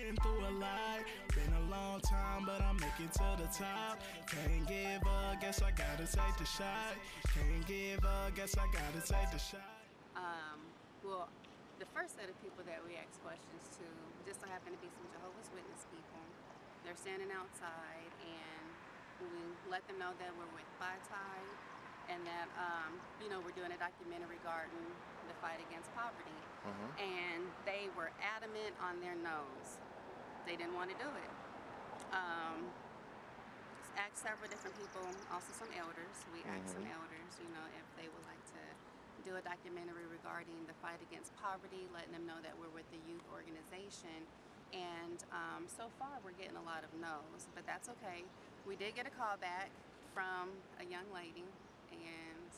been through a lot. Been a long time, but I'm making to the top. Can't give up, guess I gotta take the shot. Can't give up, guess I gotta take the shot. Well, the first set of people that we asked questions to just so happen to be some Jehovah's Witness people. They're standing outside, and we let them know that we're with Tide and that you know, we're doing a documentary regarding the fight against poverty. And they were adamant on their no's. They didn't want to do it. Just asked several different people, also some elders. We asked some elders, you know, if they would like to do a documentary regarding the fight against poverty, letting them know that we're with the youth organization. And so far we're getting a lot of no's, but that's okay. We did get a call back from a young lady, and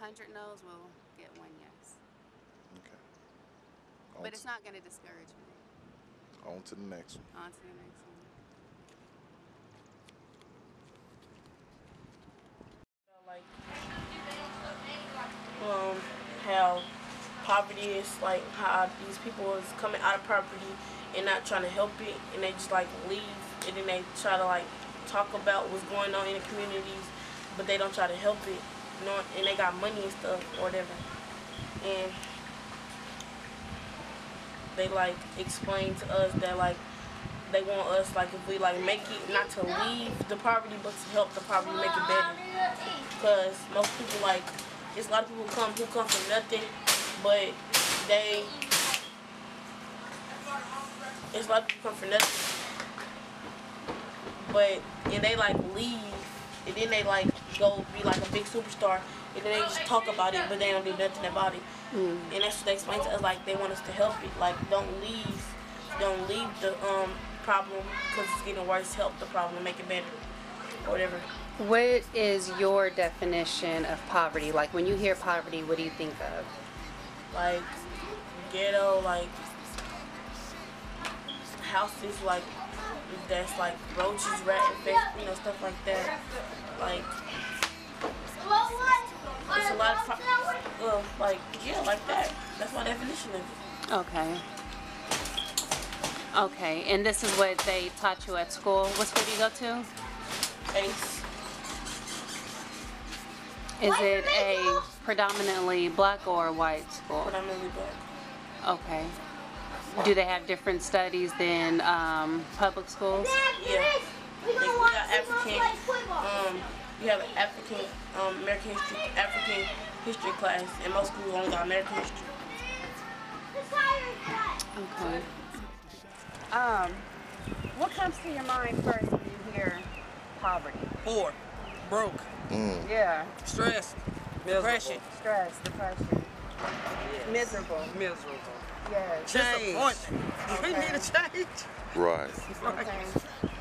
100 no's will get 1 yes. Okay. But it's not going to discourage me. On to the next one. On to the next one. Like, how poverty is, like how these people is coming out of poverty and not trying to help it, and they just like leave, and then they try to like talk about what's going on in the communities, but they don't try to help it, you know, and they got money and stuff or whatever, and they like explain to us that like they want us, like, if we like make it, not to leave the poverty but to help the poverty, make it better, because most people, like, it's a lot of people who come from nothing, but it's a lot of people come from nothing, but and they like leave, and then they like go be like a big superstar, and then they just talk about it, but they don't do nothing about it. And that's what they explain to us, like they want us to help it, like don't leave the problem because it's getting worse. Help the problem and make it better, or whatever. What is your definition of poverty? Like, when you hear poverty, what do you think of? Like ghetto, like houses like that's like roaches, rat infested, you know, stuff like that. Like it's a lot of like, yeah, like that. That's my definition of it. Okay. Okay, and this is what they taught you at school. What school do you go to? ACE. Is it a predominantly black or white school? Predominantly black. Okay. Do they have different studies than public schools? Yeah. We got African. You have an African American history class, and most schools only got American history. Okay. What comes to your mind first when you hear poverty? Poor, broke, Yeah. stressed, depression, Stress, depression. yes. Miserable. Miserable, Yes. disappointment. We need a change. Right. Okay.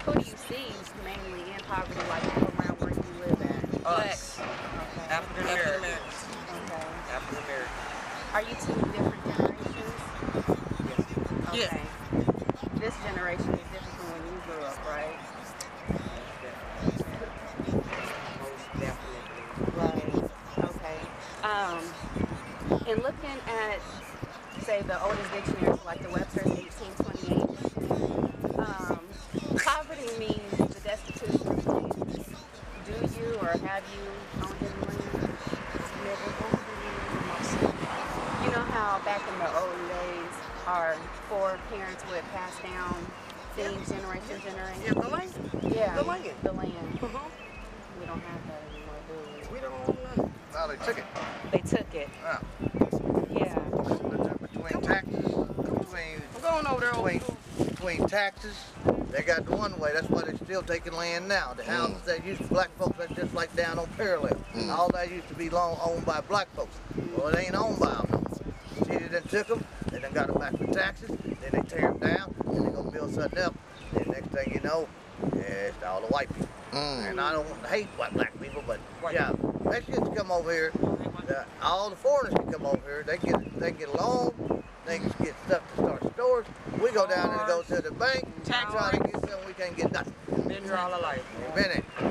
Who do you see mainly in poverty, like around where you live at? Us, Okay. African Americans, Okay. African Americans. Are you two different generations? Yes. Okay. This generation is different from when you grew up, right? Most definitely. Right. Okay. And looking at, say, the oldest dictionaries, like the Websters 1828, poverty means the destitution of land. Do you or have you owned any land? You know how back in the old days, our foreparents would pass down things generation to generation? Yeah, the land. Yeah, The land. The land. We don't have that anymore, do we? We don't own nothing. No, they took it. They took it. Yeah. Between taxes, I'm going over there. between taxes, they got the one way. That's why they're still taking land now. The houses that used to black folks, that's just like down on Parallel. All that used to be long owned by black folks. Well, it ain't owned by them no more. See, they done took them, they done got them back for taxes, then they tear them down, then they go build something up. Then next thing you know, it's all the white people. And I don't hate black people, but yeah, Mexicans come over here. All the foreigners can come over here. They get a loan. They can get stuff to start stores. We go down and go to the bank, try to get something. We can't get nothing. Been here all our life. Been it. I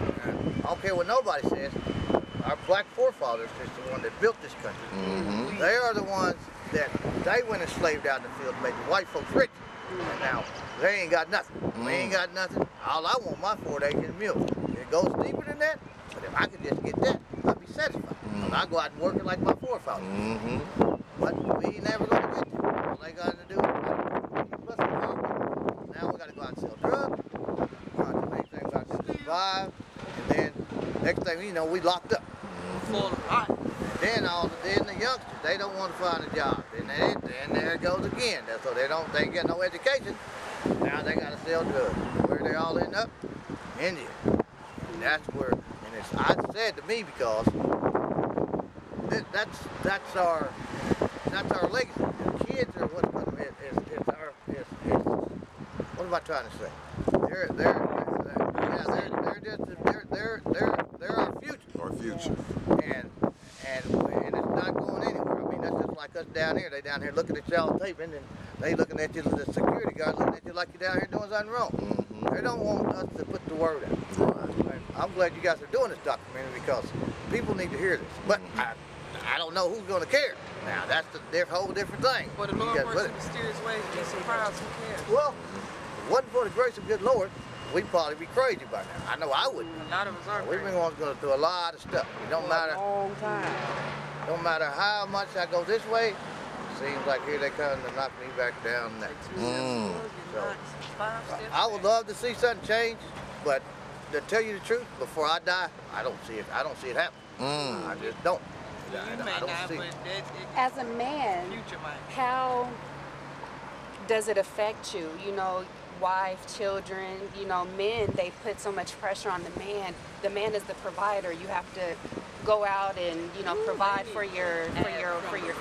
don't care what nobody says. Our black forefathers is the one that built this country. They are the ones that they went and slaved out in the field to make the white folks rich. And now, they ain't got nothing. We ain't got nothing. All I want my 4 acres milk. It goes deeper than that, but if I could just get that, I'd be satisfied. I go out and work it like my forefathers. But we ain't never gonna get there. All they gotta do is keep us hard. Now we gotta go out and sell drugs. We gotta do anything we got to survive. And then next thing you know, we locked up. Full of hot. Then then the youngsters, they don't want to find a job. Then there it goes again. So they get no education. Now they gotta sell drugs. Where they all end up? India. And that's where, and it's sad to me because that's our legacy. The kids are what's going to be. What am I trying to say? They're our future. Our future. And it's not going anywhere. I mean, that's just like us down here. They down here looking at y'all taping, and they looking at you, the security guard looking at you like you're down here doing something wrong. They don't want us to put the word out. Right. I'm glad you guys are doing this documentary because people need to hear this. But I don't know who's going to care. Now, that's a whole different thing. But the Lord works in mysterious ways. Be surprised who cares. Well, if it wasn't for the grace of good Lord, we'd probably be crazy by now. I know I wouldn't. A lot of us are We've crazy. been going through a lot of stuff. It don't matter. Long time. Don't matter how much I go this way, seems like here they come to knock me back down next. So, I would love to see something change, but to tell you the truth, before I die, I don't see it. I don't see it happen. I just don't. I don't see it. As a man, how does it affect you? You know, wife, children, you know, men, they put so much pressure on the man. The man is the provider. You have to go out and, you know, provide for your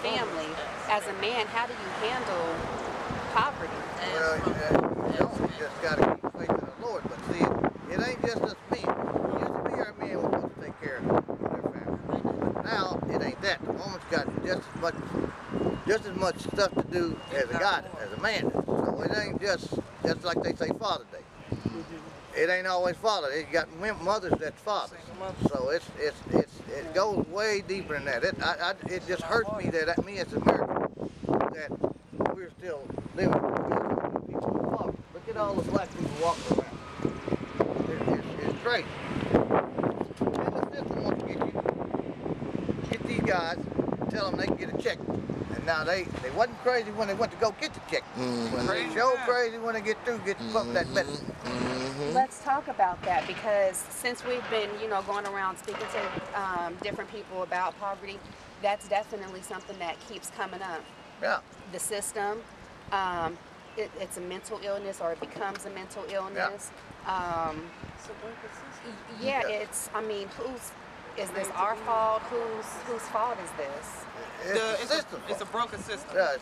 family. As a man, how do you handle poverty? Well, you just got to keep faith in the Lord. But see, it ain't just us men. It used to be our men were supposed to take care of their family. But now, it ain't that. The woman's got just as much stuff to do as a guy, as a man does. So it ain't just like they say Father's Day. It ain't always father. You got mothers that's fathers. So it goes way deeper than that. It just hurts me that me as an American that we're still living with people with poverty. Look at all the black people walking around. It's crazy. And the system wants to get these guys, tell them they can get a check. And now they wasn't crazy when they went to go get the check. When they show crazy when they get through, get that medicine. Let's talk about that, because since we've been, you know, going around speaking to different people about poverty, that's definitely something that keeps coming up. Yeah. The system, it's a mental illness, or it becomes a mental illness. Yeah, it's, I mean, is this our fault? Whose fault is this? It's the system. It's a broken system. Yeah,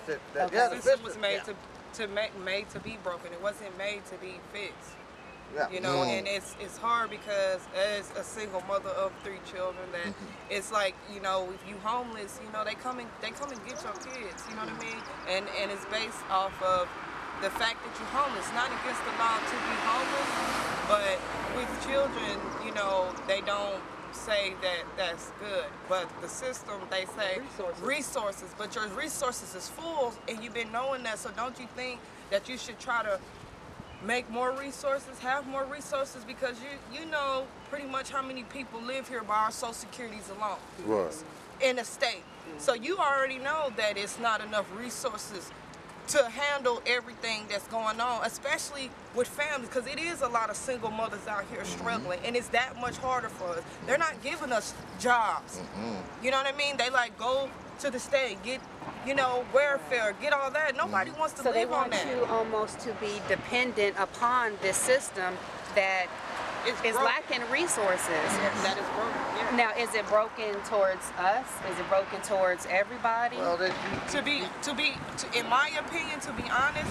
The system was made made to be broken. It wasn't made to be fixed. Yeah. You know, and it's hard because as a single mother of 3 children, that it's like, you know, if you homeless, you know, they come and get your kids. You know what I mean? And it's based off of the fact that you're homeless. Not against the law to be homeless, but with children, you know, they don't say that that's good, but the system, they say resources, but your resources is full, and you've been knowing that. So don't you think that you should try to make more resources, have more resources, because you know pretty much how many people live here by our Social Securities alone, Right. in a state. So you already know that it's not enough resources to handle everything that's going on, especially with families, because it is a lot of single mothers out here struggling, and it's that much harder for us. They're not giving us jobs. You know what I mean? They like go to the state, get, you know, welfare, get all that. Nobody wants to So they live on want that. you almost to be dependent upon this system that is lacking resources. That is broken. Yeah. Now, is it broken towards us? Is it broken towards everybody? Well, In my opinion, to be honest,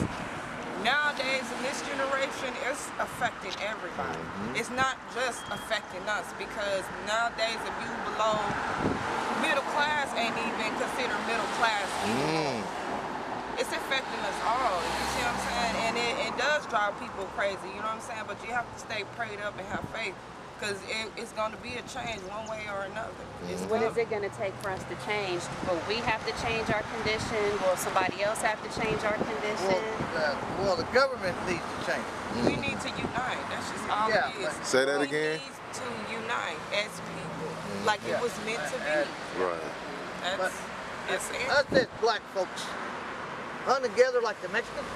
nowadays in this generation, it's affecting everybody. It's not just affecting us, because nowadays if you below middle class, ain't even considered middle class anymore. It's affecting us all, you see what I'm saying? And it does drive people crazy, you know what I'm saying? But you have to stay prayed up and have faith. because it's going to be a change one way or another. What is it going to take for us to change? Will we have to change our condition? Will somebody else have to change our condition? Well, the government needs to change. We need to unite. That's just all it is. Say that again. We need to unite as people, like it was meant to be. Right. That's it. Us as black folks hunt together like the Mexicans.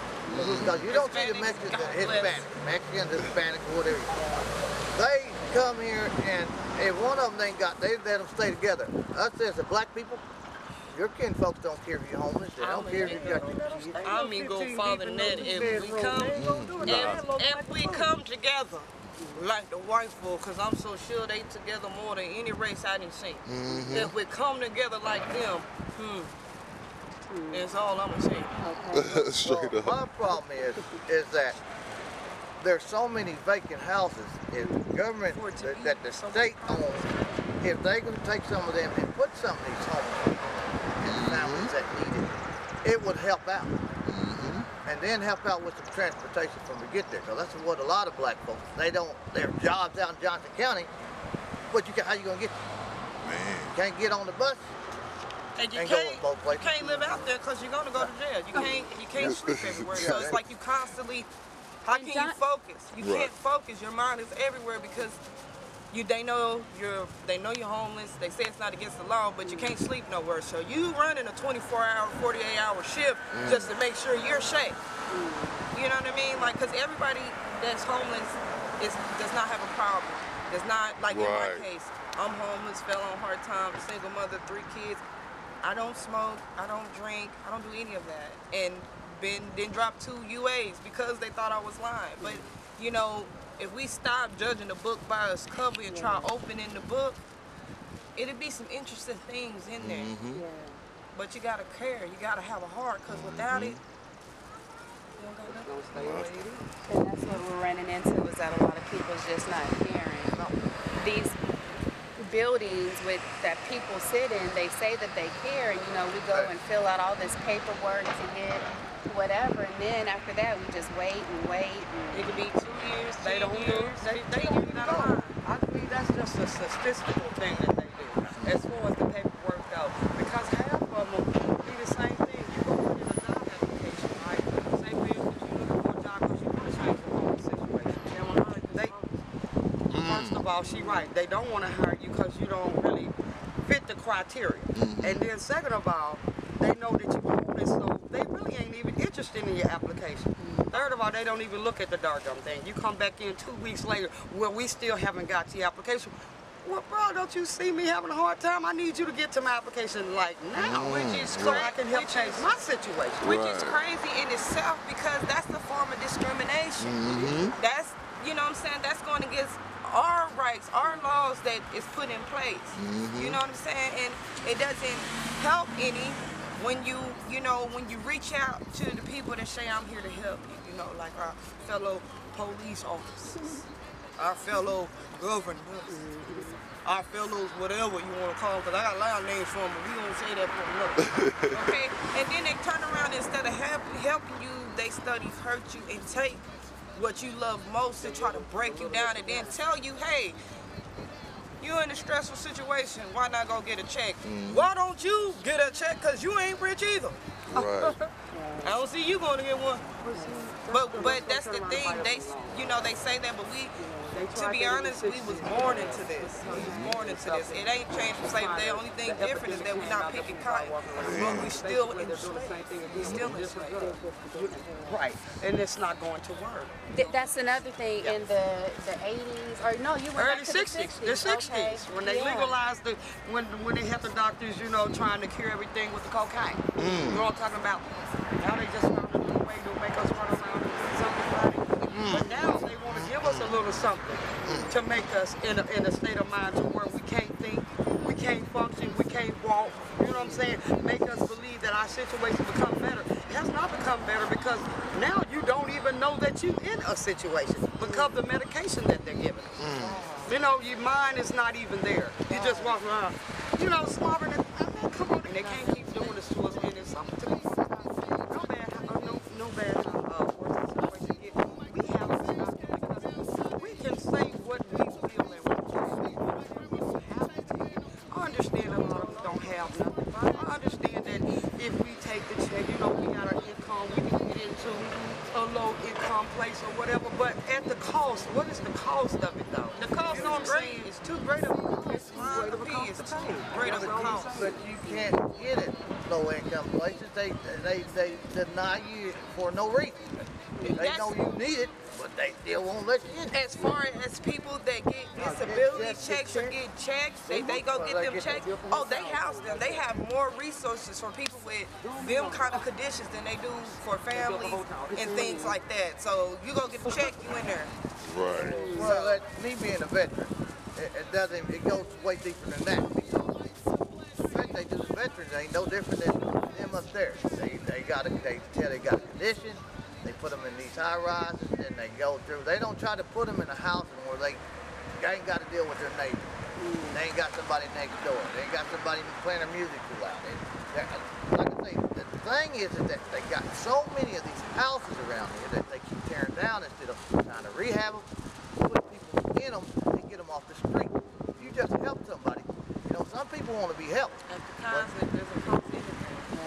Because you don't see the Mexicans, the Hispanic, Mexicans, Hispanic, whatever. They come here and if one of them ain't got, they let them stay together. Us as the black people, your kin folks don't care if you're homeless. They don't care if you got your kids. I mean, go farther than that. If we come together like the white folk, because I'm so sure they together more than any race I done seen. If we come together like them, that's all I'm gonna say. Okay. Straight up. My problem is that there's so many vacant houses. If the government, that the state owns, if they can take some of them and put some of these homes in the families that need it, it would help out. And then help out with some transportation from to get there. Because that's what a lot of black folks, they don't, their jobs out in Johnson County, but how you gonna get there? Man. You can't get on the bus. And you Ain't going both places. can't live out there because you're gonna go to jail. You can't sleep everywhere. So it's like you constantly. How can you focus? You can't focus. Your mind is everywhere because they know you're homeless. They say it's not against the law, but you can't sleep nowhere. So you running a 24-hour, 48-hour shift just to make sure you're safe. You know what I mean? Like, because everybody that's homeless does not have a problem. Does not, like in my case, I'm homeless, fell on hard times, single mother, 3 kids. I don't smoke, I don't drink, I don't do any of that. And then dropped 2 UAs because they thought I was lying. But, you know, if we stop judging the book by its cover and try opening the book, it'd be some interesting things in there. But you gotta care, you gotta have a heart, because without it, you don't got nothing to stay the way it is. And that's what we're running into, is that a lot of people's just not caring. These buildings that people sit in, they say that they care, and you know, we go and fill out all this paperwork to get whatever, and then after that we just wait and wait. And it could be 2 years, they don't do. They don't. I believe that's just a statistical thing that they do as far as the paperwork goes. Because half of them do the same thing. You go put in a job application, right? Say for instance, you're looking for a job because you want to change your home situation. First of all, she's right. They don't want to hire you because you don't really fit the criteria. And then second of all, they know that you're homeless, so they really ain't even interested in your application. Third of all, they don't even look at the doggone thing. You come back in 2 weeks later, well, we still haven't got the application. Well, bro, don't you see me having a hard time? I need you to get to my application like now, so I can help change my situation. Which is crazy in itself, because that's the form of discrimination. That's, you know what I'm saying, that's going against our rights, our laws that is put in place. You know what I'm saying? And it doesn't help any when you reach out to the people that say, I'm here to help you, you know, like our fellow police officers, our fellow governors, our fellows, whatever you want to call them, because I got a lot of names for them, but we don't say that for another. Okay? And then they turn around, instead of helping you, they study hurt you and take what you love most to try to break you down, and then tell you, hey, you're in a stressful situation, why not go get a check? Why don't you get a check? Because you ain't rich either. Right. I don't see you going to get one. But that's the thing, they say that, but to be honest, we was born into this. We was born into this. It ain't changed from slavery. The only thing different is that we're not picking cotton, but we still enslaved. We still enslaved. Right, and it's not going to work. That's another thing in the 80s, or no, you went early back to the 60s. The 60s, okay. when they legalized the, when they had the doctors, you know, trying to cure everything with the cocaine. You know what I'm talking about? Now they just found a little way to make us run around and do something. But now they want to give us a little something to make us in a state of mind to where we can't think, we can't function, we can't walk. You know what I'm saying? Make us believe that our situation become better. It has not become better because now you don't even know that you're in a situation because of the medication that they're giving us. You know, your mind is not even there. You just walk around, you know, slobbering. Come on, and they can't keep doing this to us, and it's something to me. No bad worse situation. We have it. We can say what we feel and what to a low income place or whatever, but at the cost, what is the cost of it though? The cost, you know what I'm great. saying? It's too great of a cost. It's great of a cost to pay. Great of a cost. But you can't get it low income places. They deny you for no reason. They know you need it, but they still won't let you in. As far as people that get disability checks or get checks, they go get them checks. Oh, they house them. They have more resources for people with them kind of conditions than they do for families and things like that. So you go get the check, you in there. Right. Well, me being a veteran, it goes way deeper than that. Because they do the veterans ain't no different than them up there. They got a condition. They put them in these high rises, and they go through. They don't try to put them in a housing where they ain't got to deal with their neighbors. They ain't got somebody next door. They ain't got somebody playing their music too loud. Like I say, the thing is that they got so many of these houses around here that they keep tearing down instead of trying to rehab them, put people in them, and get them off the street. If you just help somebody, you know, some people want to be helped. At the time, there's a cost in it.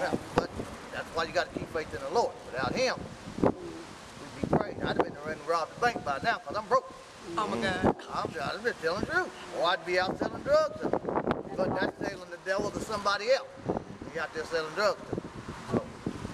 Well, but that's why you got to keep faith in the Lord. Without Him, we'd be crazy. I'd have been running and robbed the bank by now because I'm broke. Oh my God. I've been telling the truth. Or I'd be out selling drugs to them. But that's selling the devil to somebody else. You out there selling drugs to them. So.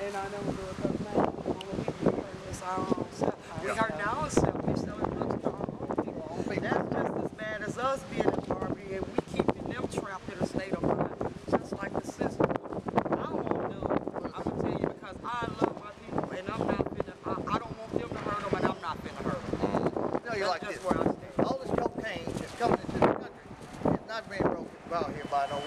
And I know we hurting our own self. We hurting our own self. We selling drugs to our own people. That's just as bad as us being in poverty and we keeping them trapped in a state of mind. Just like the system. I don't want to do it. I'm going to tell you because I love my people and I'm not finna, I don't want them to hurt them and I'm not finna hurt them. You know, you're like That's this. where I stand. All this cocaine that's coming into the country is not being brought here by no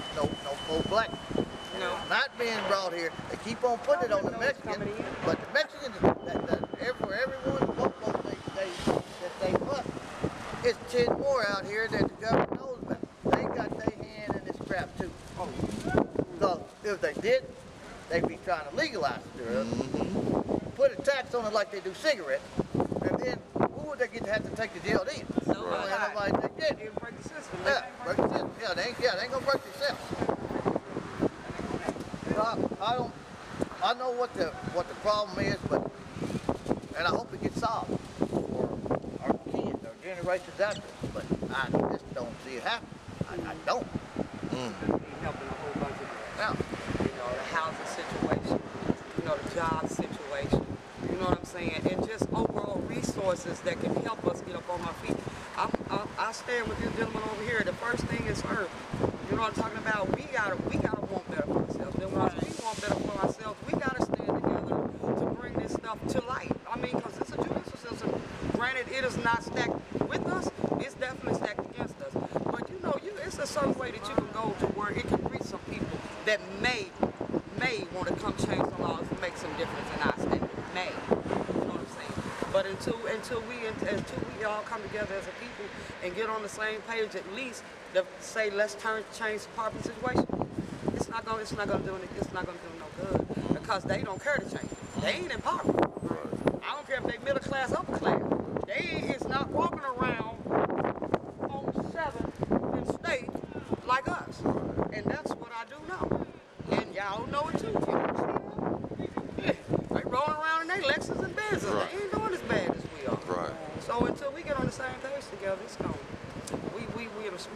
poor black people. No. It's not being brought here. They keep on putting it on the Mexicans, but the Mexicans, for everyone, that they bust, it's 10 more out here that the government knows about. They got their hand in this crap too. So if they did, they'd be trying to legalize it to us, put a tax on it like they do cigarettes, and then who would they get to have to take to jail then? Nobody take that. They break the system. Yeah, break the system. Yeah, they ain't gonna break themselves. I know what the problem is, and I hope it gets solved for our kids, our generations after. But I just don't see it happen. I don't. Helping a whole bunch of them. Now, You know, the housing situation, you know, the job situation, you know what I'm saying? And just overall resources that can help us get up on our feet. I stand with this gentleman over here. The first thing is earth. You know what I'm talking about? We gotta want better for ourselves. Then once we want better for ourselves, we gotta stand together to bring this stuff to light. I mean, because it's a judicial system. Granted, it is not stacked with us. It's definitely stacked against us. But you know, it's a certain way that you can go to where it can reach some people that may want to come change the laws and make some difference in our state. May. You know what I'm saying? But until we all come together as a people and get on the same page, at least to say let's change the poverty situation, it's not gonna do no good because they don't care to change it. They ain't in poverty. I don't care if they middle class, upper class. They is not walking around on 7th and State like us, and that's what I do know. And y'all know it too. Yeah. They rolling around in their Lexus and Benzes. They ain't doing as bad as we are. Right. So until we get on the same page together, it's going.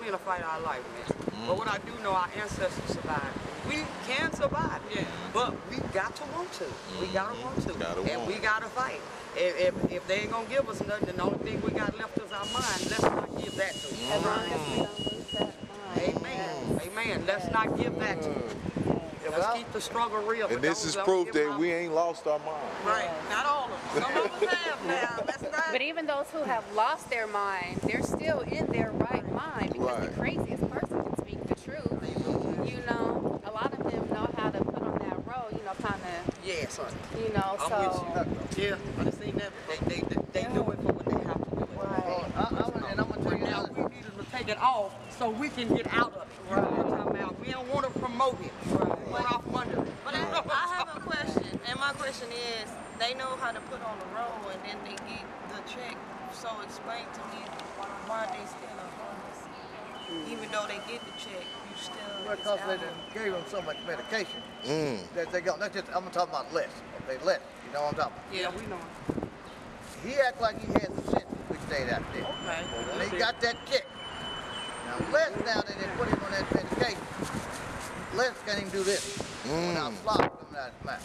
We in a fight our life, man. But what I do know, our ancestors survived. We can survive, but we got to want to. We gotta want to, and we gotta fight. If they ain't gonna give us nothing, the only thing we got left is our mind. Let's not give that to them. As long as we don't lose that mind. Amen. Amen. Let's not give that to them. Let's keep the struggle real. And this is proof that we ain't lost our mind. Right. Not all of them. Some of them have now. That's not. But even those who have lost their mind, they're still in their right mind because the craziest person can speak the truth. You know, a lot of them know how to put on that role, you know, kind of. Yeah, son. You know, I'm so. with you. Yeah, I've seen that. They do it for what they have to do. Right. And I'm gonna tell you Now we need to take it off so we can get out of it. You know what I'm talking about? We don't want to promote it. We want off under it. But I have a question, and my question is, they know how to put on the roll, and then they get the check. So explain to me why they still are homeless. Even though they get the check, you still. because they gave them so much medication that they go. That's just, I'm talking about less. Okay, less. You know what I'm talking about? Yeah, we know. He act like he had some sense when we stayed out there. Okay. But when he got that check, now Les now that they put him on that medication, Les can't even do this without slop coming out of his mouth.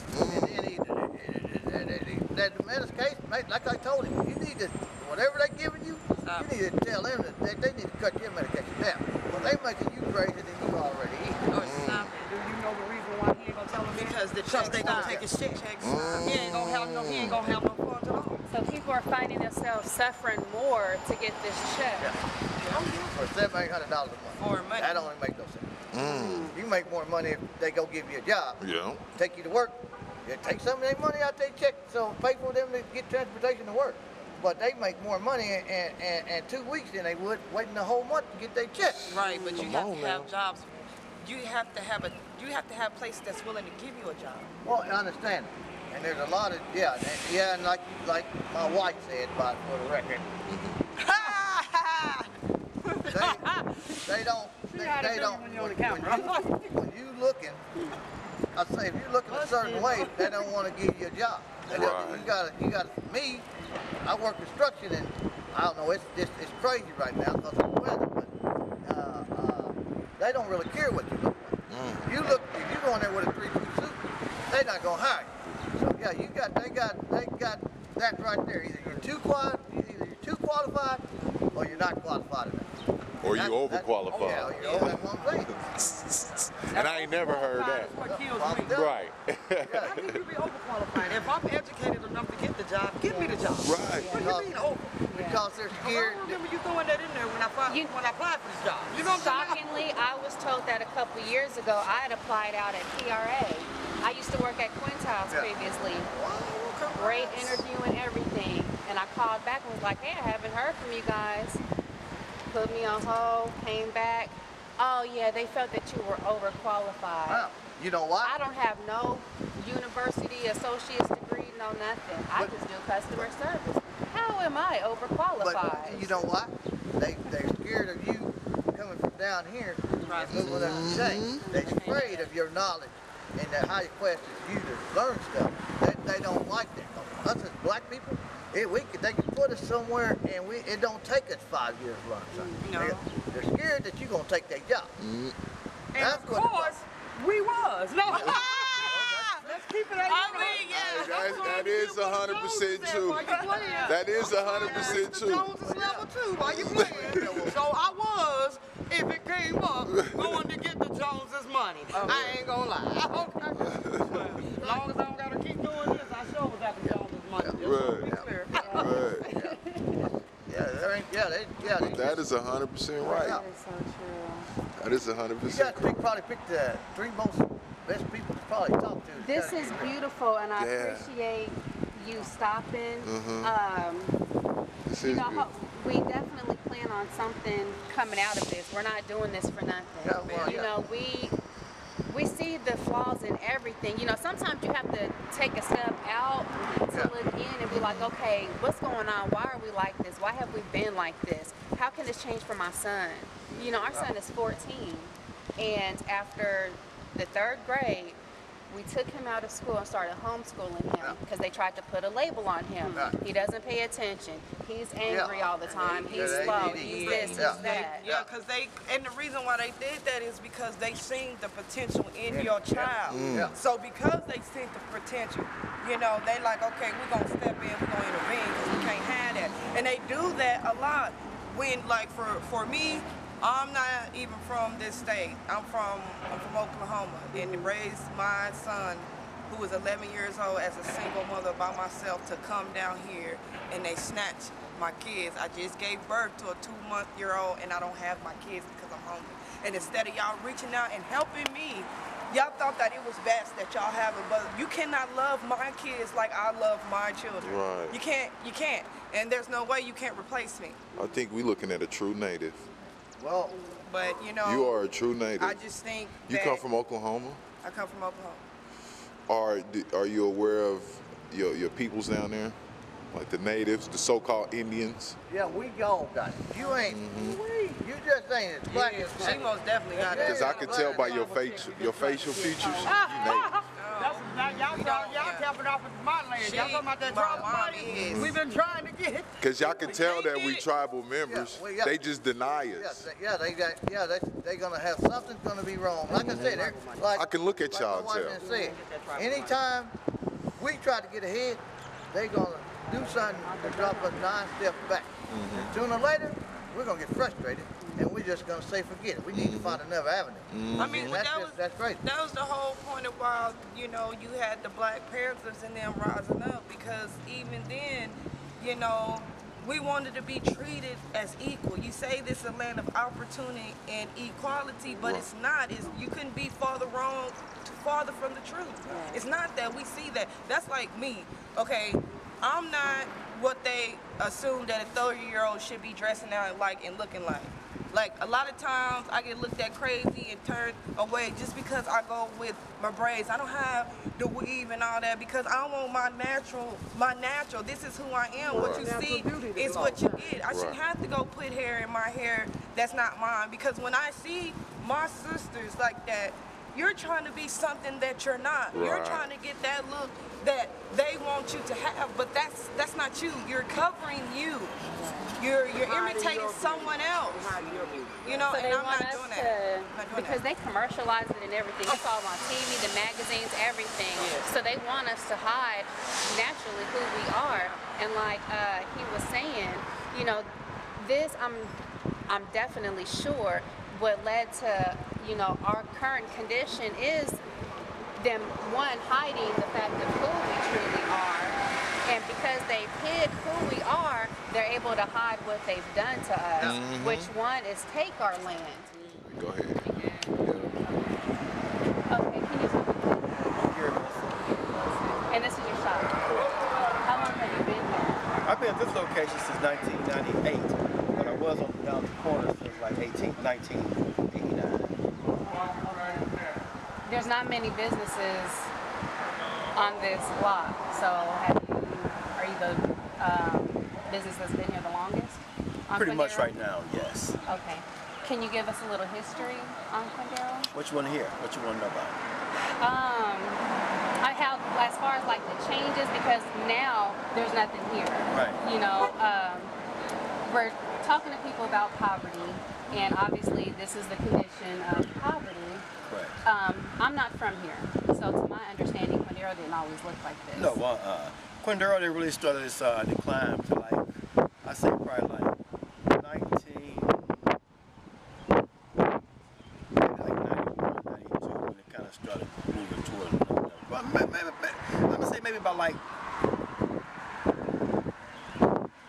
And then that medication, like I told him, you need to, whatever they're giving you, you need to tell them that they need to cut your medication down. Well, they making you crazier than you already is. Oh, stop it. Do you know the reason why he ain't gonna tell them? Because they gonna take his check. He ain't gonna have no funds at all. So people are finding themselves suffering more to get this check. For $700-800 a month. More money. That don't even make no sense. You make more money if they go give you a job. Yeah. Take you to work. You take some of their money out their check, so pay for them to get transportation to work. But they make more money in 2 weeks than they would waiting a whole month to get their check. Right, but you have to have jobs. You have to have a place that's willing to give you a job. Well, I understand. And there's a lot of, and like my wife said, about for the record, they don't, when you looking, I say if you're looking a certain way, they don't want to give you a job. Right. You got me, I work construction and I don't know, it's crazy right now because of the weather, but they don't really care what you look like. If you go in there with a 3-piece suit, they're not gonna hire you. So yeah, they got that right there. Either you're too qualified, or you're not qualified enough. Or you overqualified. Yeah, you're over that one thing. And I ain't never heard that. That's what kills me. Right. How can you be overqualified? If I'm educated enough to get the job, give me the job. Right. What do you mean over? Because they're scared. I remember you throwing that in there when I applied for this job. You know what I'm saying? Shockingly, I was told that a couple years ago I had applied out at PRA. I used to work at Quintiles previously. Great interview and everything. And I called back and was like, hey, I haven't heard from you guys. Put me on hold, came back. Oh yeah, they felt that you were overqualified. Wow. You know why? I don't have no university, associate's degree, no nothing. I just do customer service. How am I overqualified? But you know why? They're scared of you coming from down here and moving up the chain. They're afraid of your knowledge and that how you question you to learn stuff. They don't like that. Us as black people, they can put us somewhere and it don't take us 5 years to learn something. No. They're scared that you're gonna take their job. And That's of course, we was. No. Let's keep it at That is 100% true. That is 100% true. Jones is level 2 while you playing. So I was, if it came up, going to get the Joneses' money. I ain't gonna lie. Okay. As long as I don't gotta keep doing this, I sure was at the Joneses' money. Right. That is 100% right. That is so true. That is 100%. You guys probably pick the 3 most best people to probably talk to. This is beautiful, and I appreciate you stopping. This You is know, good. we definitely plan on something coming out of this. We're not doing this for nothing. Yeah, well, you know, we see the flaws in everything. You know, sometimes you have to take a step out to look in and be like, okay, what's going on? Why are we like this? Why have we been like this? How can this change for my son? You know, our son is 14, and after the 3rd grade, we took him out of school and started homeschooling him because they tried to put a label on him. He doesn't pay attention. He's angry all the time. He's slow. He's this, he's that. Yeah, because and the reason why they did that is because they seen the potential in your child. So because they seen the potential, you know, they like, okay, we're going to step in, we're going to intervene because we can't have that. And they do that a lot when, like, for me, I'm not even from this state. I'm from Oklahoma, and raised my son, who was 11 years old, as a single mother by myself to come down here, and they snatched my kids. I just gave birth to a 2-month-old, and I don't have my kids because I'm hungry. And instead of y'all reaching out and helping me, y'all thought that it was best that y'all have it, but you cannot love my kids like I love my children. Right. You can't, and there's no way you can't replace me. I think we're looking at a true native. Well, but you know, you are a true native. I just think you come from Oklahoma. I come from Oklahoma. Are you aware of your peoples down there, like the natives, the so-called Indians? yeah, we all got it. You ain't. You just ain't as black as She most definitely got it. Because I could tell by your facial features. You native. That's y'all tapping off with my land. Y'all talking about that tribal money? We've been trying to get. Because y'all can tell that we tribal members. Yeah, well, yeah. They just deny us. They're gonna have something's gonna be wrong. Like I said, like I can look at y'all and like tell. said, anytime we try to get ahead, they're gonna do something to drop us 9 steps back. Sooner or later, we're gonna get frustrated, and we're just gonna say forget it. We need to find another avenue. I mean, that's great. That was the whole point of why, you know, you had the Black Panthers and them rising up, because even then, you know, we wanted to be treated as equal. You say this is a land of opportunity and equality, but it's not. You couldn't be farther from the truth. It's not that. We see that. That's like me. Okay, I'm not what they assume that a 30-year-old should be dressing out like and looking like. Like, a lot of times I get looked at crazy and turned away just because I go with my braids. I don't have the weave and all that because I want my natural. This is who I am. What you see is what you get. I shouldn't have to go put hair in my hair that's not mine, because when I see my sisters like that, you're trying to be something that you're not. You're trying to get that look that they want you to have, but that's not you. You're covering you. You're imitating someone else. You know, So and I'm not doing that. Because they commercialize it and everything. It's all on TV, the magazines, everything. So they want us to hide naturally who we are. And like he was saying, you know, this I'm definitely sure what led to, you know, our current condition is them, one, hiding the fact of who we truly are, and because they've hid who we are, they're able to hide what they've done to us, which one is take our land. Go ahead. Okay, can you tell me? And this is your shop? How long have you been here? I've been at this location since 1998, but I was on down the corner since like 1989. There's not many businesses on this block, so are you the business that's been here the longest? Pretty much right now, yes. Okay. Can you give us a little history on Quindaro? What you want to hear? What you want to know about? I have, as far as like the changes, because now there's nothing here. Right. You know, we're talking to people about poverty, and obviously this is the condition of poverty. Right. I'm not from here, so to my understanding, Quindaro didn't always look like this. No, Quindaro, they really started this decline to like, I say probably like 91, 92, when it kind of started moving toward, well, I'm gonna say maybe about like,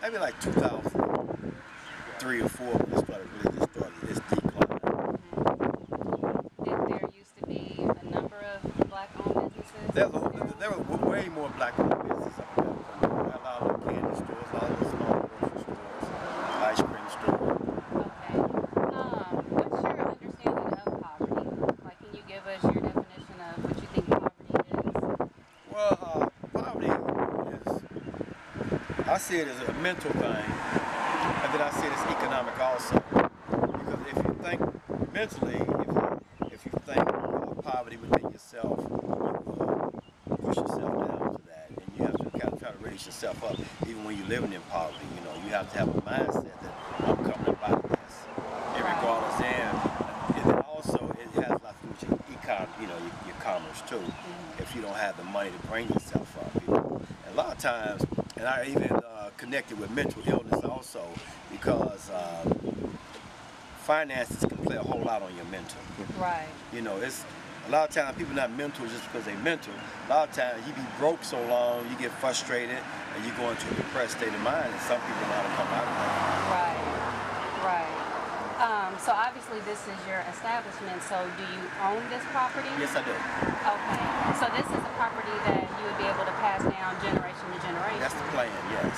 maybe like 2003 or 4 when it started really this decline. Did there used to be a number of black-owned businesses? There were way more black-owned businesses up there. A lot of candy stores, a lot of small grocery stores, ice cream stores. Okay. What's your understanding of poverty? Like, can you give us your definition of what you think poverty is? Well, poverty is, I see it as a mental thing, and then I see it as economic also. Because if you think mentally, if you think poverty within yourself, you push yourself down to that, and you have to kind of try to raise yourself up, even when you're living in poverty. You know, you have to have a mindset that I'm coming up out of this, and regardless. And then also it has a lot to do with your economy, you know, your commerce too. If you don't have the money to bring yourself up, you know. And a lot of times, and I even connected with mental illness also, because finances can play a whole lot on your mental. Right. You know, it's a lot of times people not mental just because they mental. A lot of times you be broke so long, you get frustrated, and you go into a depressed state of mind, and some people know how to come out of that. Right. Right. So obviously this is your establishment, so do you own this property? Yes, I do. Okay. So this is a property that you would be able to pass down generation to generation? That's the plan, yes.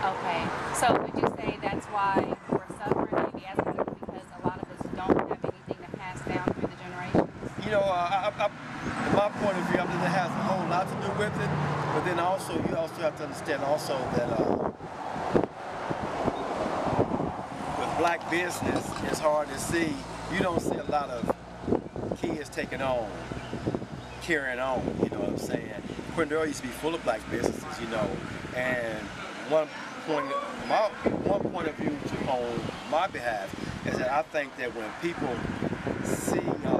Okay. So would you say that's why we're suffering maybe as a people, because a lot of us don't have anything to pass down through the generations? You know, from my point of view, I mean, it has a whole lot to do with it, but then also, you also have to understand also that with black business, it's hard to see. You don't see a lot of kids taking on, carrying on, you know what I'm saying? Quindale used to be full of black businesses, you know, and one point of view on my behalf is that I think that when people see how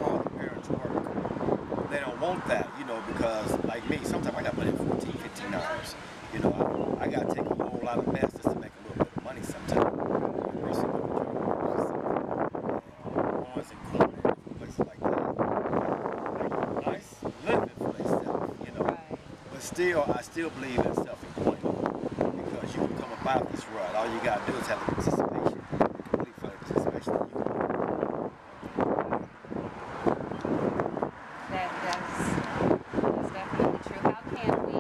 hard the parents work, they don't want that, you know, because like me, sometimes I got money in 14, 15 hours. You know, I got to take a whole lot of mess just to make a little bit of money sometimes. And places like that. Like nice living for themselves, you know. Right. But still, I still believe in self-employment because you can come about this rut. All you got to do is have the participation. Complete for the participation that you can. That's definitely true. How can we,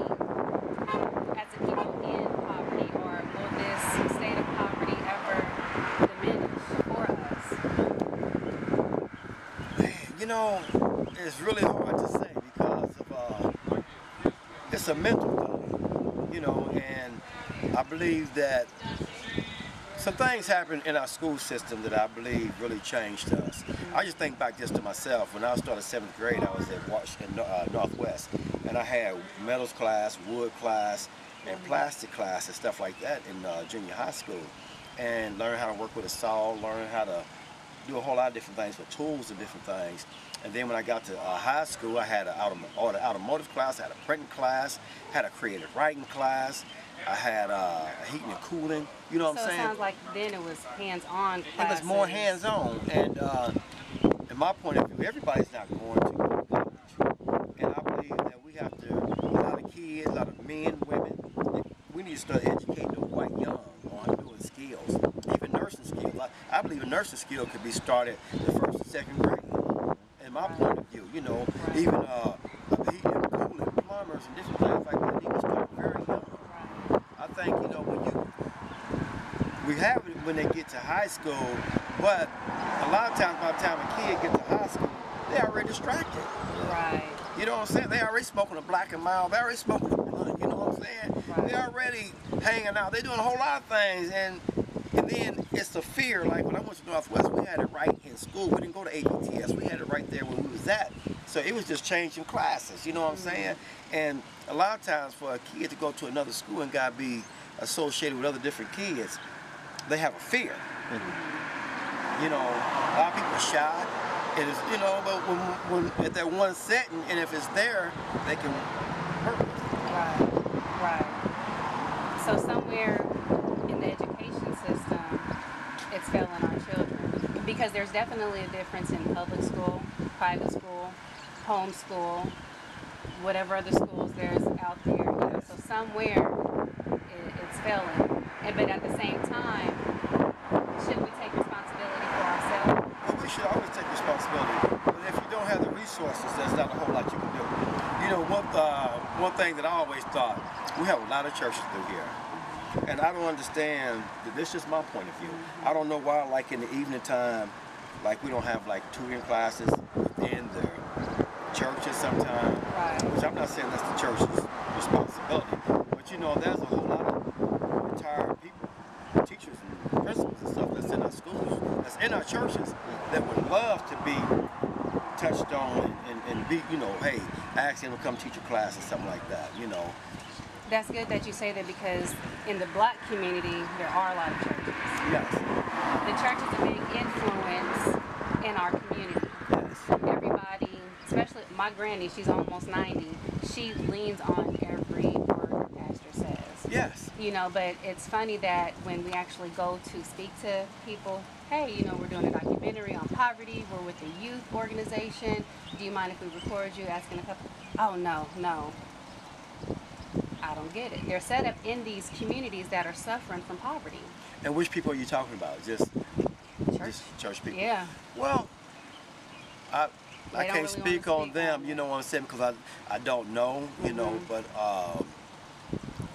as a people in poverty, or will this state of poverty ever diminish for us? You know, it's really hard to say because of it's a mental thing, you know, and I believe that some things happen in our school system that I believe really changed us. I just think back just to myself. When I started 7th grade, I was at Washington Northwest, and I had metals class, wood class, and plastic class and stuff like that in junior high school, and learn how to work with a saw, learn how to do a whole lot of different things with tools and different things. And then when I got to high school, I had an automotive class, I had a printing class, had a creative writing class, I had heating and cooling. You know what I'm saying? So it sounds like then it was hands-on classes. It was more hands-on. And in my point of view, everybody's not going to college. And I believe that we have to, a lot of kids, a lot of men, women, we need to start educating them quite young on doing skills. Even nursing skills. I believe a nursing skill could be started the 1st and 2nd grade. In my point of view, you know, even heating and cooling, plumbers and different things like that need to start very young. I think, you know, we have it when they get to high school, but a lot of times by the time a kid gets to high school, they're already distracted. Right. You know what I'm saying? They already smoking a black and mild, they already smoking a blunt, you know what I'm saying? Right. They're already hanging out, they're doing a whole lot of things, and then it's the fear. Like when I went to Northwest, we had it right in school. We didn't go to APTS, we had it right there where we was at. So it was just changing classes, you know what I'm saying? And a lot of times for a kid to go to another school and gotta be associated with other different kids, they have a fear. You know, a lot of people are shy. It is, you know, but when at that one setting, and if it's there, they can hurt. Right. So somewhere in the education system, it's failing our children. Because there's definitely a difference in public school, private school, home school, whatever other schools there's out there. You know, so somewhere it's failing. But at the same time, should we take responsibility for ourselves? Well, we should always take responsibility. But if you don't have the resources, there's not a whole lot you can do. You know, one thing that I always thought, we have a lot of churches through here. And I don't understand, this is my point of view. I don't know why, like in the evening time, like we don't have like tutoring classes within the churches sometimes. Right. Which I'm not saying that's the church's responsibility. But you know, there's a whole lot of retired people, teachers and principals and stuff that's in our schools, that's in our churches, that would love to be touched on and be, you know, hey, ask them to come teach a class or something like that, you know. That's good that you say that, because in the black community, there are a lot of churches. Yes. The church is a big influence in our community. Yes. Everybody, especially my granny, she's almost 90, she leans on every word her pastor says. Yes. You know, but it's funny that when we actually go to speak to people, hey, you know, we're doing a documentary on poverty, we're with the youth organization, do you mind if we record you, asking a couple, oh no. I don't get it. They're set up in these communities that are suffering from poverty. And which people are you talking about? Just church people? Yeah. Well, I can't really speak on them, you know what I'm saying, because I don't know, you know, but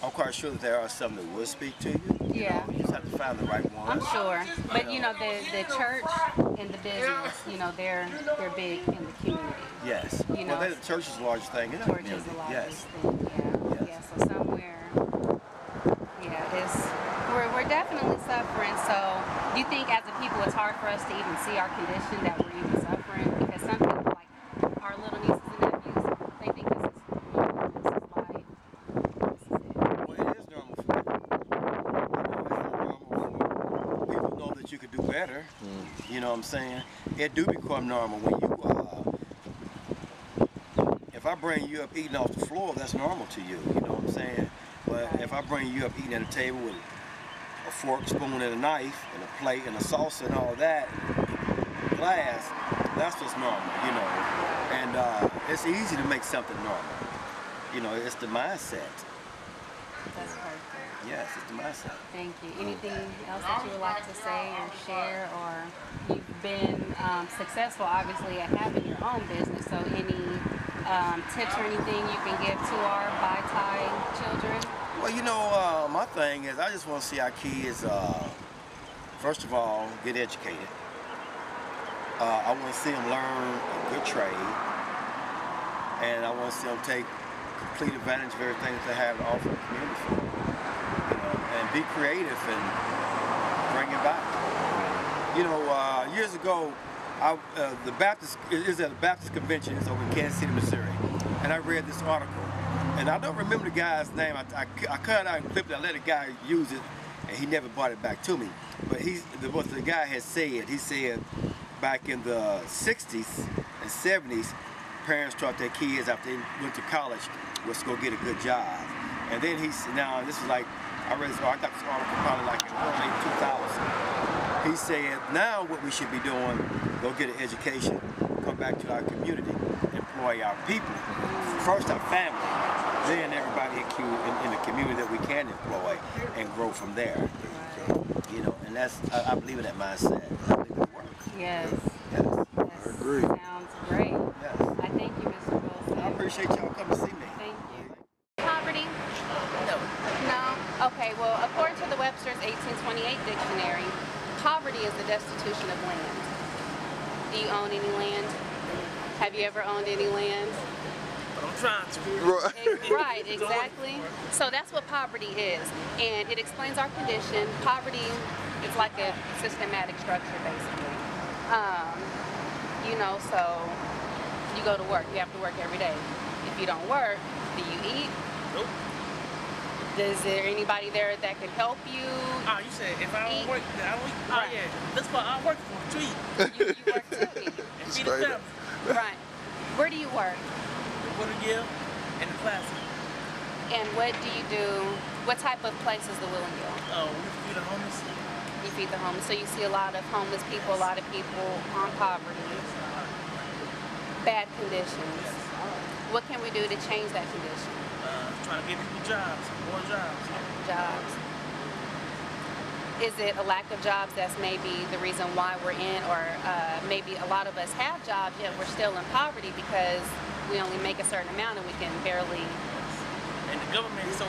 I'm quite sure that there are some that will speak to you. You know, you just have to find the right one. I'm sure. But you know, the church and the business, you know, they're big in the community. Yes. You know, well, the church is the largest thing in our community. Church is the largest yes. thing, yeah. Yeah, so somewhere, we're definitely suffering. So do you think as a people it's hard for us to even see our condition, that we're even suffering? Because some people, like our little nieces and nephews, they think this is better. You know what I'm saying? It do become normal when you, if I bring you up eating off the floor, that's normal to you. You know what I'm saying? But if I bring you up eating at a table with a fork, spoon, and a knife, and a plate, and a saucer, and all that, glass, that's what's normal, you know. And it's easy to make something normal. You know, it's the mindset. That's perfect. Yes, it's the mindset. Thank you. Anything else that you would like to say or share? Or you've been successful, obviously, at having your own business. So any tips or anything you can give to our Bai-Tai children? Well, you know, my thing is I just want to see our kids, first of all, get educated. I want to see them learn a good trade. And I want to see them take complete advantage of everything that they have to offer the community. You know, and be creative and bring it back. You know, years ago, the Baptist is at a Baptist convention over in Kansas City, Missouri, and I read this article, and I don't remember the guy's name. I cut it out and clipped it. I let the guy use it, and he never brought it back to me. But what the guy had said, he said back in the 60s and 70s, parents taught their kids after they went to college was to go get a good job. And then now this is like, I read this, I got this article probably like in early 2000. He said, now what we should be doing, go get an education, come back to our community, employ our people. First our family, then everybody in the community that we can employ and grow from there. You know, and that's, I believe in that mindset. I believe it works. Yes. Yes. I agree. Sounds great. Yes. I thank you, Mr. Wilson. I appreciate y'all coming to see me. Thank you. Poverty? No. No? Okay, well, according to the Websters 1828 dictionary, poverty is the destitution of land. Do you own any land? Have you ever owned any land? I'm trying to. Right, exactly. So that's what poverty is. And it explains our condition. Poverty is like a systematic structure, basically. You know, so you go to work. You have to work every day. If you don't work, do you eat? Nope. Is there anybody there that can help you? Oh, you said if I don't work, then I don't eat. Right. Oh, yeah. That's why I work for to eat. You work to eat. And feed the family. Right. Where do you work? What a gift in the class. And what do you do? What type of place is the Willing Gill? Oh, we feed the homeless. You feed the homeless. So you see a lot of homeless people, a lot of people on poverty, bad conditions. What can we do to change that condition? Trying to give people jobs, more jobs. Jobs. Is it a lack of jobs that's maybe the reason why we're in, or maybe a lot of us have jobs yet we're still in poverty because we only make a certain amount and we can barely. And the government is so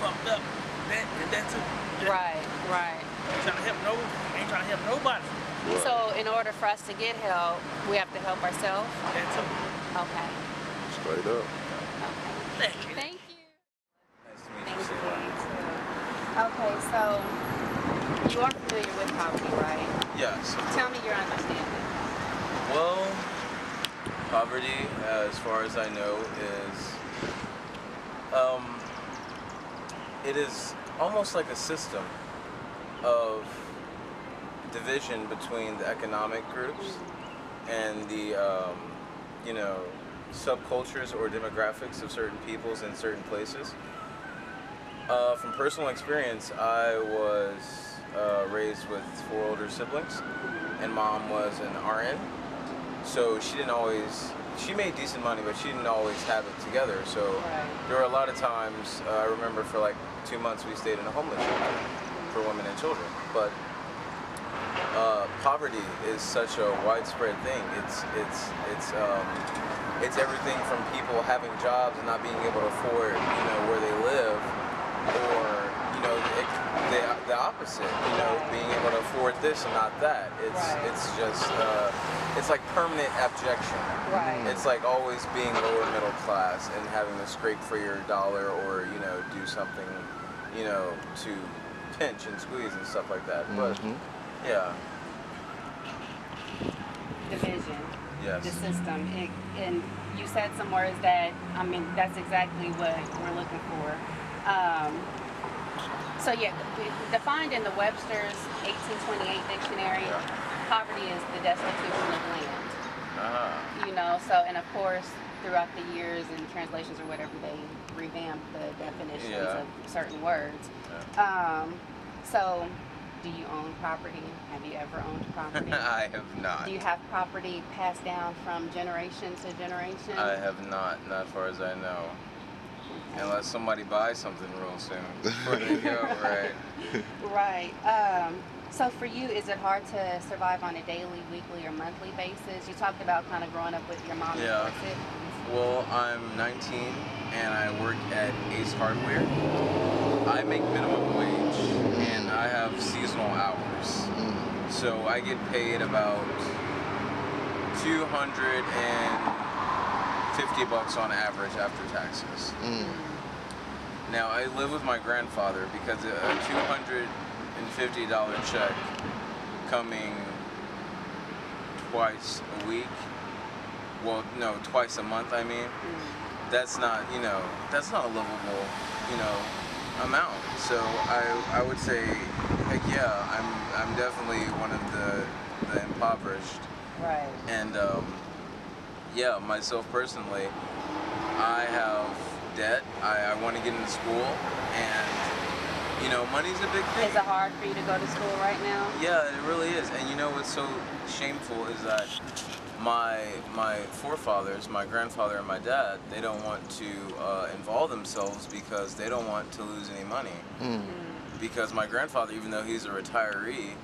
fucked up. That too. Right, right. Ain't trying to help nobody. So in order for us to get help, we have to help ourselves? That too. Okay. Straight up. Okay. Thank you. Thank you. Nice to meet you. Okay, so you are familiar with poverty, right? Yes. Tell me your understanding. Well, poverty, as far as I know, it is almost like a system of division between the economic groups and the, you know, subcultures or demographics of certain peoples in certain places. From personal experience, I was raised with 4 older siblings, and mom was an RN, so she made decent money, but she didn't always have it together. So there were a lot of times, I remember for like 2 months we stayed in a homeless shelter for women and children. But poverty is such a widespread thing. It's everything from people having jobs and not being able to afford, you know, where they live, or, you know, the opposite, you know, being able to afford this and not that. It's just, it's like permanent abjection. Right. It's like always being lower middle class and having to scrape for your dollar, or, you know, do something, you know, to pinch and squeeze and stuff like that. But yeah. Division. Yes. The system. And you said some words that, I mean, that's exactly what we're looking for. So yeah, defined in the Websters 1828 dictionary, poverty is the destitution of land. You know, so, and of course, throughout the years and translations or whatever, they revamp the definitions of certain words. So, do you own property? Have you ever owned property? I have not. Do you have property passed down from generation to generation? I have not as far as I know. Okay. Unless somebody buys something real soon before they go, right? Right. So for you, is it hard to survive on a daily, weekly, or monthly basis? You talked about kind of growing up with your mom and siblings. Well, I'm 19 and I work at Ace Hardware. I make minimum wage and I have seasonal hours. So I get paid about $250 on average after taxes. Now I live with my grandfather because a $250 check coming twice a week, well, no, twice a month, I mean, that's not, you know, that's not a livable, you know, amount. So I would say, like, yeah, I'm definitely one of the impoverished. Right. And yeah, myself personally, I have debt. I want to get into school, and you know, money's a big thing. Is it hard for you to go to school right now? Yeah, it really is. And you know what's so shameful is that my forefathers, my grandfather and my dad, they don't want to involve themselves because they don't want to lose any money. Because my grandfather, even though he's a retiree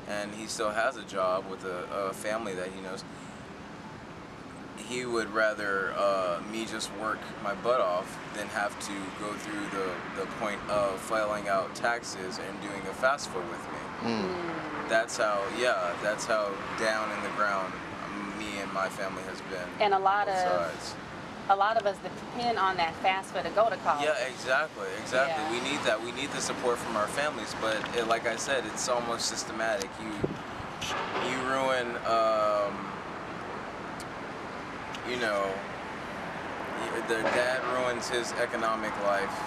and he still has a job with a family that he knows, he would rather me just work my butt off than have to go through the point of filing out taxes and doing a FAFSA with me. That's how down in the ground me and my family has been. And a lot of us depend on that FAFSA to go to college. Yeah, exactly. Yeah. We need that. We need the support from our families, but like I said, it's almost systematic. You ruin. You know, their dad ruins his economic life,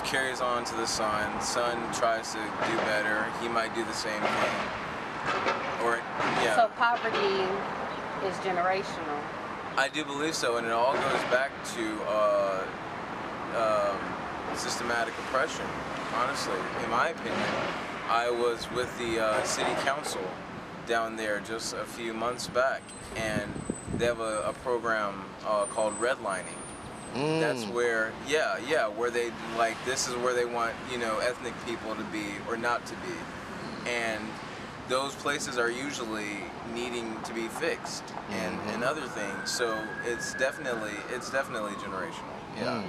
carries on to the son. Son tries to do better. He might do the same thing. Or, yeah. So poverty is generational. I do believe so, and it all goes back to systematic oppression, honestly, in my opinion. I was with the city council down there just a few months back, and they have a program called redlining. That's where, where they, like, this is where they want, you know, ethnic people to be or not to be. And those places are usually needing to be fixed and other things. So it's definitely generational. Yeah.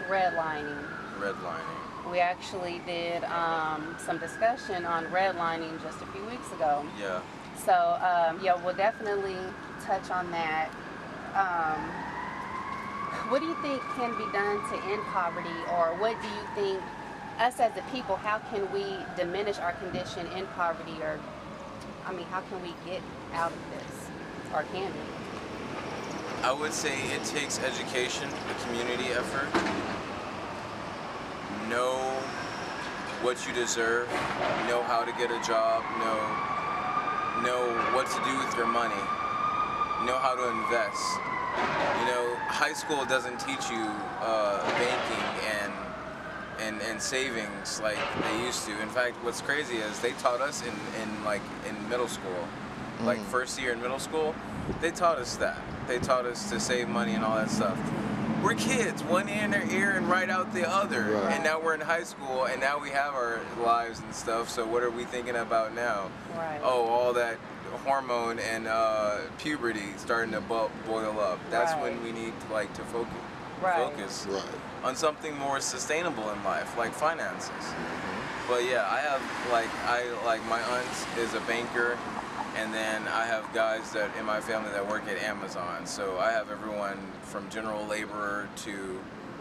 Redlining. Redlining. We actually did some discussion on redlining just a few weeks ago. Yeah. So, yeah, we'll definitely touch on that. What do you think can be done to end poverty, or what do you think, us as a people, how can we diminish our condition in poverty, or, I mean, how can we get out of this, or can we? I would say it takes education, a community effort. Know what you deserve, know how to get a job, know what to do with your money, know how to invest. You know, high school doesn't teach you banking and savings like they used to. In fact, what's crazy is they taught us in middle school, like first year in middle school, they taught us that. They taught us to save money and all that stuff. We're kids, one in their ear and right out the other. Right. And now we're in high school, and now we have our lives and stuff, so what are we thinking about now? Right. Oh, all that hormone and puberty starting to boil up. That's when we need to focus on something more sustainable in life, like finances. But yeah, I have my aunt is a banker, and then I have guys that in my family that work at Amazon. So I have everyone from general laborer to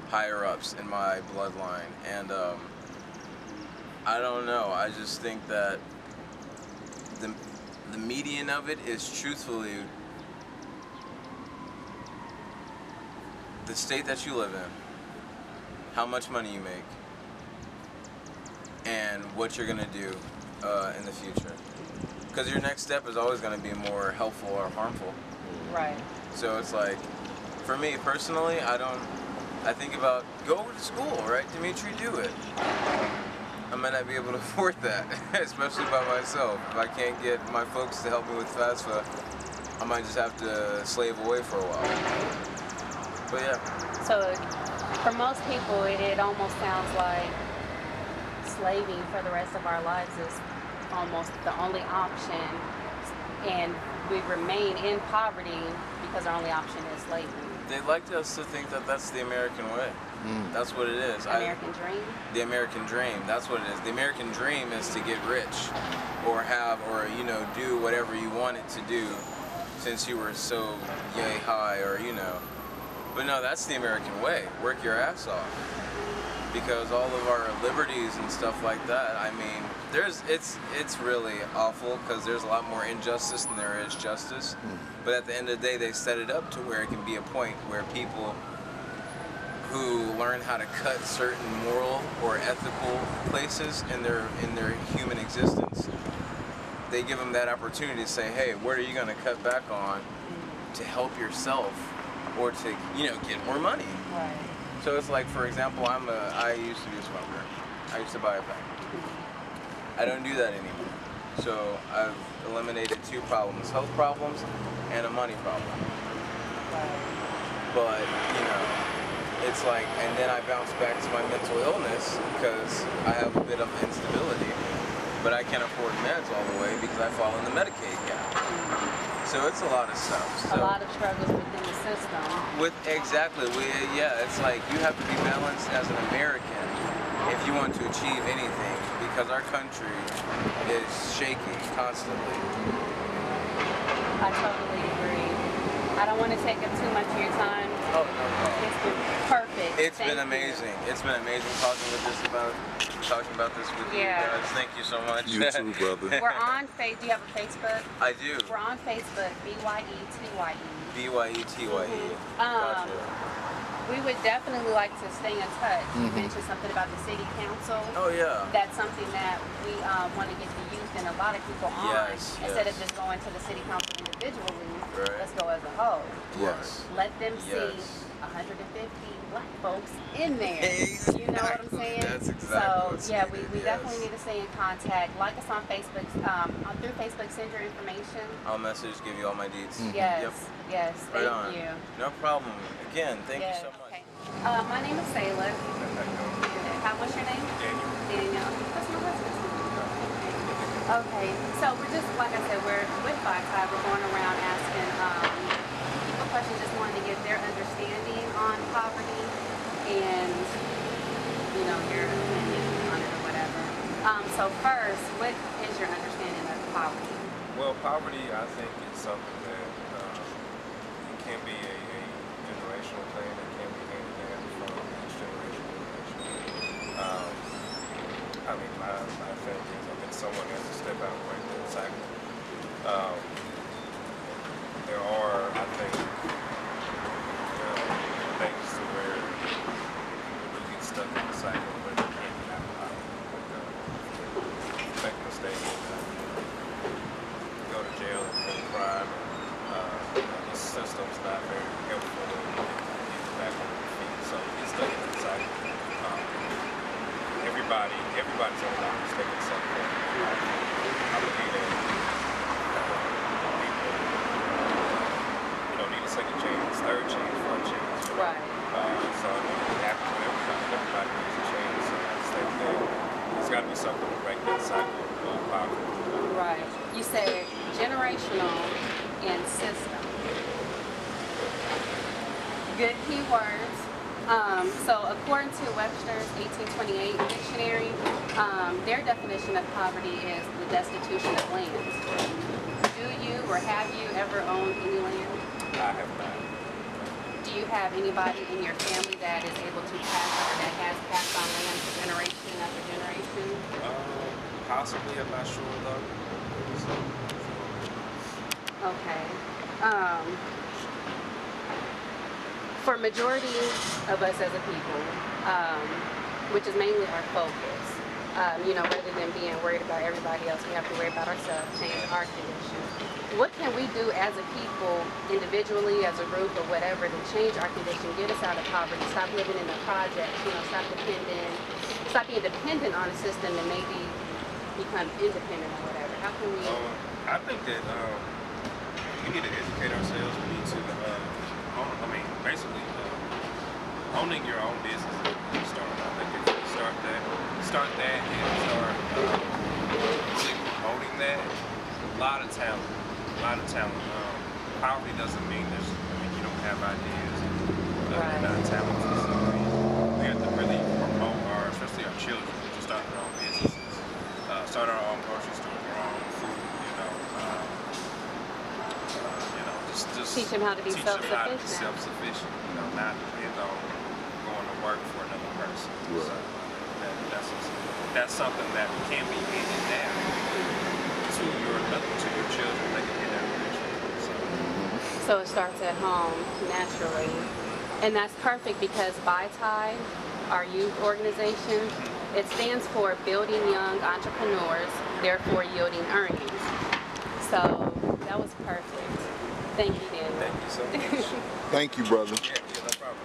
higher ups in my bloodline. And I don't know, I just think that the median of it is truthfully the state that you live in, how much money you make, and what you're gonna do in the future. Because your next step is always gonna be more helpful or harmful. Right. So it's like, for me personally, I think about go to school, right? Dimitri, do it. I might not be able to afford that, especially by myself. If I can't get my folks to help me with FAFSA, I might just have to slave away for a while. But yeah. So for most people, it almost sounds like slaving for the rest of our lives is almost the only option, and we remain in poverty because our only option is slavery. They like us to think that that's the American way. That's what it is. American dream? The American dream, that's what it is. The American dream is to get rich or have, or you know, do whatever you wanted to do since you were so yay high, or you know. But no, that's the American way. Work your ass off. Because all of our liberties and stuff like that, I mean, it's really awful because there's a lot more injustice than there is justice. But at the end of the day, they set it up to where it can be a point where people who learn how to cut certain moral or ethical places in their human existence, they give them that opportunity to say, hey, what are you going to cut back on to help yourself or to, you know, get more money? Right. So it's like, for example, I used to be a smoker. I used to buy a pack. I don't do that anymore. So I've eliminated two problems, health problems and a money problem. But, you know, it's like, and then I bounce back to my mental illness because I have a bit of instability, but I can't afford meds all the way because I fall in the Medicaid gap. So it's a lot of stuff. So, a lot of struggles within the system. Exactly. Yeah, it's like you have to be balanced as an American if you want to achieve anything, because our country is shaky constantly. I totally agree. I don't want to take up too much of your time. Oh, no problem. It's been perfect. It's been amazing. It's been amazing talking about this with you guys. Thank you so much. You too, brother. We're on Facebook. Do you have a Facebook? I do. We're on Facebook, BYETYE. BYETYE. Gotcha. We would definitely like to stay in touch. You mentioned something about the city council. Oh yeah. That's something that we want to get the youth and a lot of people on. Yes, Instead of just going to the city council individually, right. Let's go as a whole. Yes. Let them see 150 black folks in there. Exactly. You know what I'm saying? That's exactly. So yeah, we definitely need to stay in contact. Like us on Facebook. Through Facebook, send your information. I'll message, give you all my deets. Yes. Yep. Yes. Right Thank on. you. No problem. Again, thank you so much. Okay. My name is Sayla. What's your name? Daniel. Daniel. That's my husband's name. Okay. So we're just, like I said, we're with Five. We're going around asking people questions, just wanting to get their understanding on poverty and, you know, your opinion on it or whatever. So first, what is your understanding of poverty? Well, poverty, I think, is something that it can be a generational thing. It can be handed down from each generation to the next. I mean, my thing is, I think someone has to step out and break that cycle. There are, I think, things to where we get stuck in the cycle where they can't get out of poverty. Make a mistake, go to jail and commit a crime. The system's not very helpful to get back on their feet. So you get stuck in the cycle. Everybody's on a mistake at some point. I believe that people need a second chance, third chance, fourth chance. Right. So it happens with everybody. Everybody needs a chance. So I just think that there's got to be something to break that cycle of poverty. Right. You said generational and system. Good keywords. So according to Websters 1828 dictionary, their definition of poverty is the destitution of land. Do you or have you ever owned any land? I have not. Do you have anybody in your family that is able to pass or that has passed on land for generation after generation? Possibly, I'm not sure though. Okay. For majority of us as a people, which is mainly our focus, You know, rather than being worried about everybody else, we have to worry about ourselves, change our condition. What can we do as a people, individually, as a group, or whatever, to change our condition, get us out of poverty, stop living in the projects, you know, stop being dependent on a system and maybe become independent or whatever? How can we? I think that we need to educate ourselves. We need to, basically, owning your own business is a start. I think if you start that and start promoting that, a lot of talent. Poverty doesn't mean you don't have ideas and you're not talented. So we have to really promote especially our children, to start their own businesses, start our own grocery stores, our own food. Just teach them how to be self-sufficient. You know, not depend on going to work for another person. Right. So that's something that can be handed down to your children. They can get that eventually. So it starts at home naturally, and that's perfect because BYTI, our youth organization, it stands for Building Young Entrepreneurs, therefore Yielding Earnings. So that was perfect. Thank you, Daniel. Thank you so much. Thank you, brother. Yeah, no problem.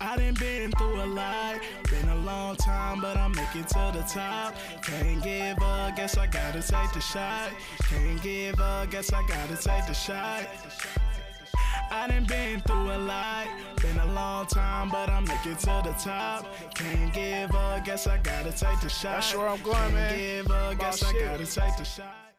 I done been through a lot, been a long time, but I'm making to the top. Can't give up, guess I gotta take the shot. Can't give up, guess I gotta take the shot. I done been through a lot, been a long time, but I'm making to the top. Can't give up, guess I gotta take the shot. That's where I'm going, man. Can't give up, guess I gotta take the shot.